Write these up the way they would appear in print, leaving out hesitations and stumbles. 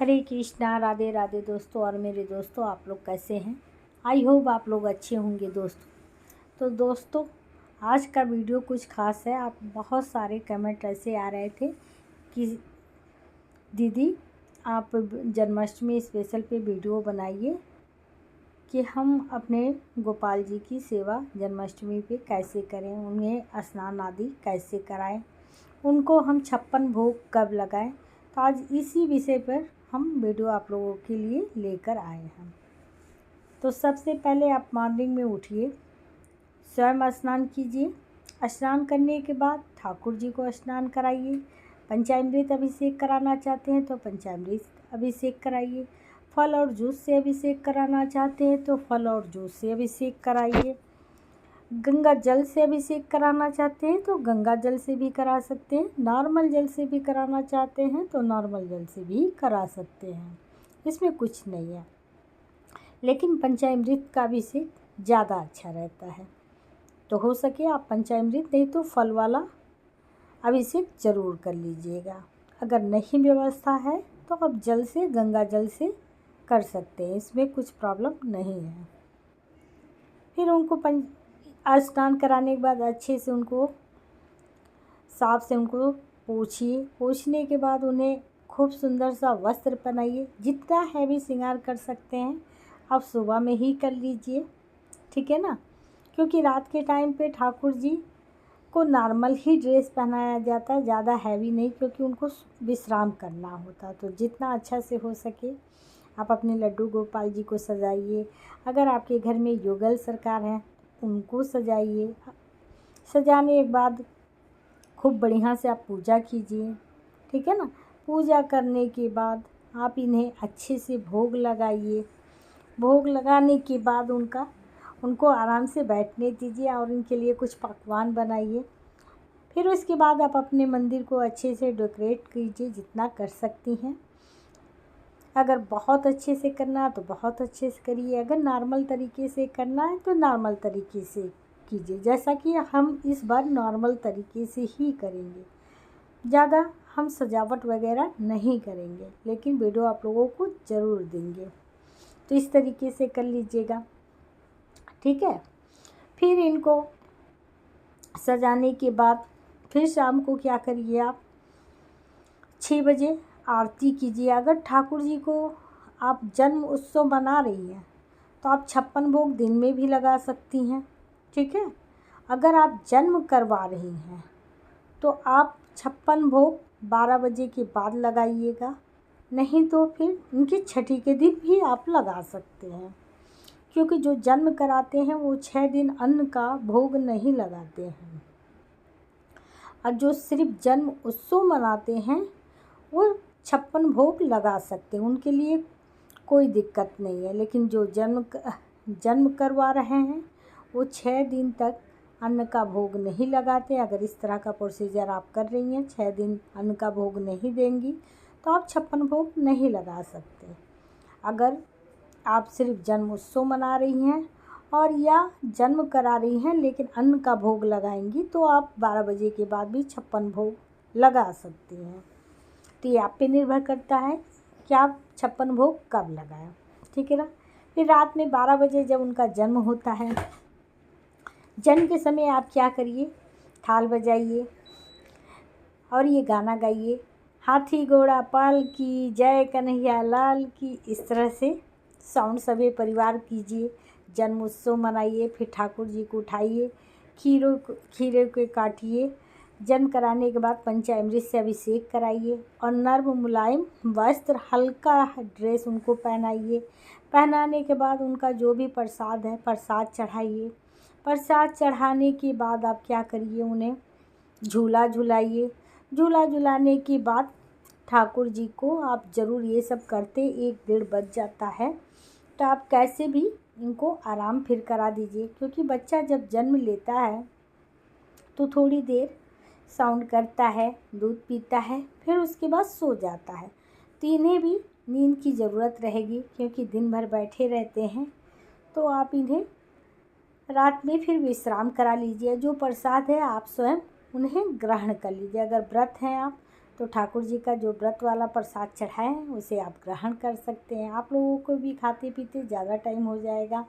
हरे कृष्णा, राधे राधे दोस्तों। और मेरे दोस्तों, आप लोग कैसे हैं? आई होप आप लोग अच्छे होंगे दोस्तों। तो दोस्तों, आज का वीडियो कुछ ख़ास है। आप बहुत सारे कमेंट ऐसे आ रहे थे कि दीदी आप जन्माष्टमी स्पेशल पे वीडियो बनाइए कि हम अपने गोपाल जी की सेवा जन्माष्टमी पे कैसे करें, उन्हें स्नान आदि कैसे कराएं, उनको हम 56 भोग कब लगाएं। तो आज इसी विषय पर हम वीडियो आप लोगों के लिए लेकर आए हैं। तो सबसे पहले आप मॉर्निंग में उठिए, स्वयं स्नान कीजिए। स्नान करने के बाद ठाकुर जी को स्नान कराइए। पंचामृत अभिषेक कराना चाहते हैं तो पंचामृत अभिषेक कराइए। फल और जूस से अभिषेक कराना चाहते हैं तो फल और जूस से अभिषेक कराइए। गंगा जल से अभिषेक कराना चाहते हैं तो गंगा जल से भी करा सकते हैं। नॉर्मल जल से भी कराना चाहते हैं तो नॉर्मल जल से भी करा सकते हैं, इसमें कुछ नहीं है। लेकिन पंचामृत का अभिषेक ज़्यादा अच्छा रहता है। तो हो सके आप पंचामृत नहीं तो फल वाला अभिषेक ज़रूर कर लीजिएगा। अगर नहीं व्यवस्था है तो आप जल से, गंगा जल से कर सकते हैं, इसमें कुछ प्रॉब्लम नहीं है। फिर उनको स्नान कराने के बाद अच्छे से उनको साफ से उनको पोछिए। पोछने के बाद उन्हें खूब सुंदर सा वस्त्र पहनाइए। जितना हैवी श्रृंगार कर सकते हैं आप सुबह में ही कर लीजिए, ठीक है ना। क्योंकि रात के टाइम पे ठाकुर जी को नॉर्मल ही ड्रेस पहनाया जाता है, ज़्यादा हैवी नहीं, क्योंकि उनको विश्राम करना होता है। तो जितना अच्छा से हो सके आप अपने लड्डू गोपाल जी को सजाइए। अगर आपके घर में युगल सरकार हैं उनको सजाइए। सजाने के बाद खूब बढ़िया से आप पूजा कीजिए, ठीक है ना। पूजा करने के बाद आप इन्हें अच्छे से भोग लगाइए। भोग लगाने के बाद उनको आराम से बैठने दीजिए और इनके लिए कुछ पकवान बनाइए। फिर उसके बाद आप अपने मंदिर को अच्छे से डेकोरेट कीजिए, जितना कर सकती हैं। अगर बहुत अच्छे से करना है तो बहुत अच्छे से करिए, अगर नॉर्मल तरीके से करना है तो नॉर्मल तरीके से कीजिए। जैसा कि हम इस बार नॉर्मल तरीके से ही करेंगे, ज़्यादा हम सजावट वगैरह नहीं करेंगे, लेकिन वीडियो आप लोगों को ज़रूर देंगे। तो इस तरीके से कर लीजिएगा, ठीक है। फिर इनको सजाने के बाद फिर शाम को क्या करिए, आप 6 बजे आरती कीजिए। अगर ठाकुर जी को आप जन्म उत्सव मना रही हैं तो आप 56 भोग दिन में भी लगा सकती हैं, ठीक है। अगर आप जन्म करवा रही हैं तो आप 56 भोग 12 बजे के बाद लगाइएगा, नहीं तो फिर उनकी छठी के दिन भी आप लगा सकते हैं। क्योंकि जो जन्म कराते हैं वो 6 दिन अन्न का भोग नहीं लगाते हैं, और जो सिर्फ जन्म उत्सव मनाते हैं वो 56 भोग लगा सकते हैं, उनके लिए कोई दिक्कत नहीं है। लेकिन जो जन्म करवा रहे हैं वो 6 दिन तक अन्न का भोग नहीं लगाते। अगर इस तरह का प्रोसीजर आप कर रही हैं, 6 दिन अन्न का भोग नहीं देंगी, तो आप 56 भोग नहीं लगा सकते। अगर आप सिर्फ जन्म उत्सव मना रही हैं और या जन्म करा रही हैं लेकिन अन्न का भोग लगाएंगी, तो आप 12 बजे के बाद भी 56 भोग लगा सकती हैं। तो ये आप पे निर्भर करता है कि आप 56 भोग कब लगाएं, ठीक है ना। फिर रात में 12 बजे जब उनका जन्म होता है, जन्म के समय आप क्या करिए, थाल बजाइए और ये गाना गाइए, हाथी घोड़ा पाल की जय कन्हैया लाल की। इस तरह से साउंड सभी परिवार कीजिए, जन्म उत्सव मनाइए। फिर ठाकुर जी को उठाइए, खीरे को काटिए। जन्म कराने के बाद पंचामृत से अभिषेक कराइए और नर्म मुलायम वस्त्र, हल्का ड्रेस उनको पहनाइए। पहनाने के बाद उनका जो भी प्रसाद है प्रसाद चढ़ाइए। प्रसाद चढ़ाने के बाद आप क्या करिए, उन्हें झूला झुलाइए। झूला झुलाने के बाद ठाकुर जी को आप ज़रूर ये सब करते 1-1:30 बज जाता है, तो आप कैसे भी इनको आराम फिर करा दीजिए। क्योंकि बच्चा जब जन्म लेता है तो थोड़ी देर साउंड करता है, दूध पीता है, फिर उसके बाद सो जाता है। तो इन्हें भी नींद की ज़रूरत रहेगी, क्योंकि दिन भर बैठे रहते हैं। तो आप इन्हें रात में फिर विश्राम करा लीजिए। जो प्रसाद है आप स्वयं उन्हें ग्रहण कर लीजिए। अगर व्रत हैं आप तो ठाकुर जी का जो व्रत वाला प्रसाद चढ़ाए हैं उसे आप ग्रहण कर सकते हैं। आप लोगों को भी खाते पीते ज़्यादा टाइम हो जाएगा,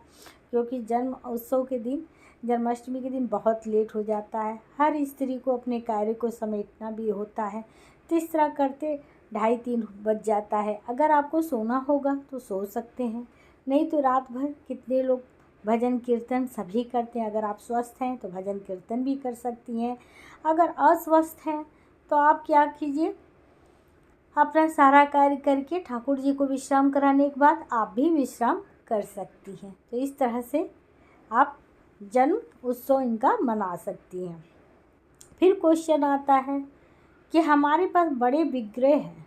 क्योंकि जन्म उत्सव के दिन, जन्माष्टमी के दिन बहुत लेट हो जाता है। हर स्त्री को अपने कार्य को समेटना भी होता है, तो इस तरह करते 2:30-3 बज जाता है। अगर आपको सोना होगा तो सो सकते हैं, नहीं तो रात भर कितने लोग भजन कीर्तन सभी करते हैं। अगर आप स्वस्थ हैं तो भजन कीर्तन भी कर सकती हैं। अगर अस्वस्थ हैं तो आप क्या कीजिए, अपना सारा कार्य करके ठाकुर जी को विश्राम कराने के बाद आप भी विश्राम कर सकती हैं। तो इस तरह से आप जन्म उत्सव इनका मना सकती हैं। फिर क्वेश्चन आता है कि हमारे पास बड़े विग्रह हैं,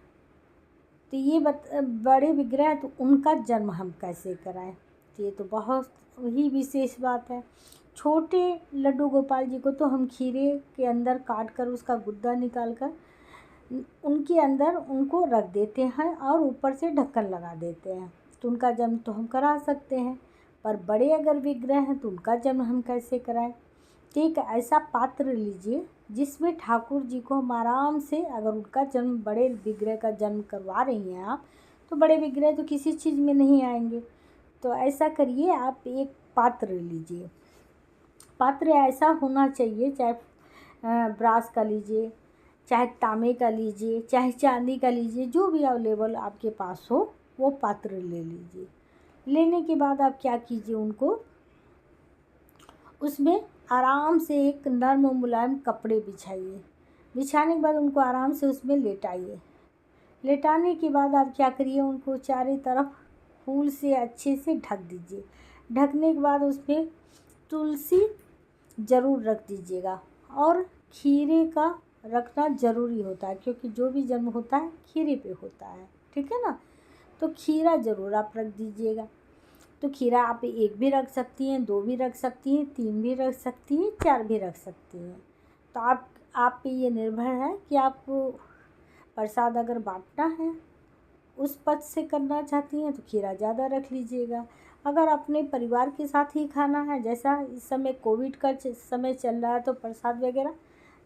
तो ये बड़े विग्रह हैं तो उनका जन्म हम कैसे कराएं। तो ये तो बहुत ही विशेष बात है। छोटे लड्डू गोपाल जी को तो हम खीरे के अंदर काट कर उसका गुद्दा निकाल कर उनके अंदर उनको रख देते हैं और ऊपर से ढक्कन लगा देते हैं, तो उनका जन्म तो हम करा सकते हैं। पर बड़े अगर विग्रह हैं तो उनका जन्म हम कैसे कराएं। तो एक ऐसा पात्र लीजिए जिसमें ठाकुर जी को हम आराम से, अगर उनका जन्म, बड़े विग्रह का जन्म करवा रही हैं आप, तो बड़े विग्रह तो किसी चीज़ में नहीं आएंगे। तो ऐसा करिए, आप एक पात्र लीजिए। पात्र ऐसा होना चाहिए, चाहे ब्रास का लीजिए, चाहे तांबे का लीजिए, चाहे चांदी का लीजिए, जो भी अवेलेबल आपके पास हो वो पात्र ले लीजिए। लेने के बाद आप क्या कीजिए, उनको उसमें आराम से एक नर्म मुलायम कपड़े बिछाइए। बिछाने के बाद उनको आराम से उसमें लेटाइए। लेटाने के बाद आप क्या करिए, उनको चारों तरफ फूल से अच्छे से ढक दीजिए। ढकने के बाद उसमें तुलसी ज़रूर रख दीजिएगा, और खीरे का रखना ज़रूरी होता है, क्योंकि जो भी जन्म होता है खीरे पे होता है, ठीक है ना। तो खीरा ज़रूर आप रख दीजिएगा। तो खीरा आप 1 भी रख सकती हैं, 2 भी रख सकती हैं, 3 भी रख सकती हैं, 4 भी रख सकती हैं। तो आप पे ये निर्भर है कि आपको प्रसाद अगर बांटना है, उस पद से करना चाहती हैं तो खीरा ज़्यादा रख लीजिएगा। अगर अपने परिवार के साथ ही खाना है, जैसा इस समय कोविड का समय चल रहा है, तो प्रसाद वगैरह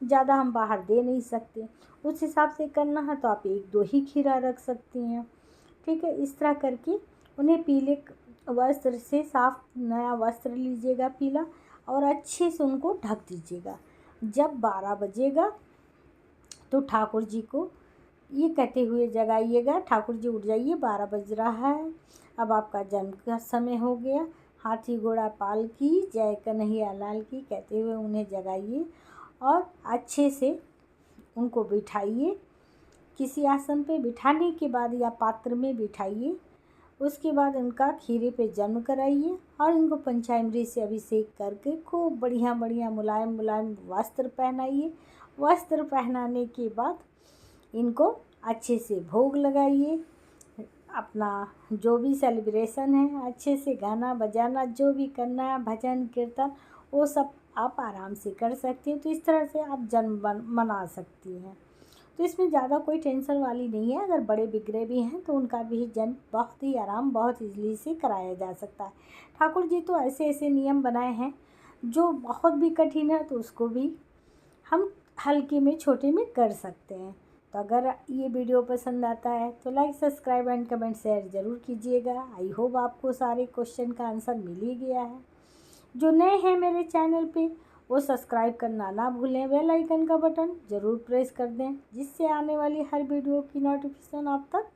ज़्यादा हम बाहर दे नहीं सकते, उस हिसाब से करना है तो आप 1-2 ही खीरा रख सकती हैं, ठीक है। इस तरह करके उन्हें पीले वस्त्र से, साफ नया वस्त्र लीजिएगा पीला, और अच्छे से उनको ढक दीजिएगा। जब 12 बजेगा तो ठाकुर जी को ये कहते हुए जगाइएगा, ठाकुर जी उठ जाइए, 12 बज रहा है, अब आपका जन्म का समय हो गया, हाथी घोड़ा पाल की, जय कन्हैया लाल की कहते हुए उन्हें जगाइए और अच्छे से उनको बिठाइए। किसी आसन पे बिठाने के बाद या पात्र में बिठाइए। उसके बाद उनका खीरे पे जन्म कराइए और इनको पंचामृत से अभिषेक करके खूब बढ़िया बढ़िया मुलायम मुलायम वस्त्र पहनाइए। वस्त्र पहनाने के बाद इनको अच्छे से भोग लगाइए। अपना जो भी सेलिब्रेशन है, अच्छे से गाना बजाना जो भी करना है, भजन कीर्तन, वो सब आप आराम से कर सकती हैं। तो इस तरह से आप जन्म मना सकती हैं। तो इसमें ज़्यादा कोई टेंशन वाली नहीं है। अगर बड़े विग्रह भी हैं तो उनका भी जन्म बहुत ही आराम, बहुत ईज़िली से कराया जा सकता है। ठाकुर जी तो ऐसे ऐसे नियम बनाए हैं, जो बहुत भी कठिन है तो उसको भी हम हल्के में, छोटे में कर सकते हैं। तो अगर ये वीडियो पसंद आता है तो like, subscribe and comment share ज़रूर कीजिएगा। आई होप आपको सारे क्वेश्चन का आंसर मिल ही गया है। जो नए हैं मेरे चैनल पे वो सब्सक्राइब करना ना भूलें, बेल आइकन का बटन ज़रूर प्रेस कर दें, जिससे आने वाली हर वीडियो की नोटिफिकेशन आप तक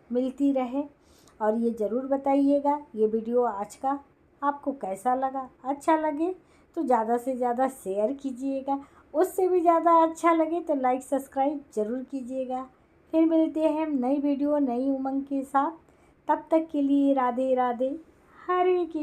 मिलती रहे। और ये ज़रूर बताइएगा ये वीडियो आज का आपको कैसा लगा। अच्छा लगे तो ज़्यादा से ज़्यादा शेयर कीजिएगा, उससे भी ज़्यादा अच्छा लगे तो लाइक सब्सक्राइब ज़रूर कीजिएगा। फिर मिलते हैं नई वीडियो नई उमंग के साथ। तब तक के लिए राधे राधे, हरे कृष्ण।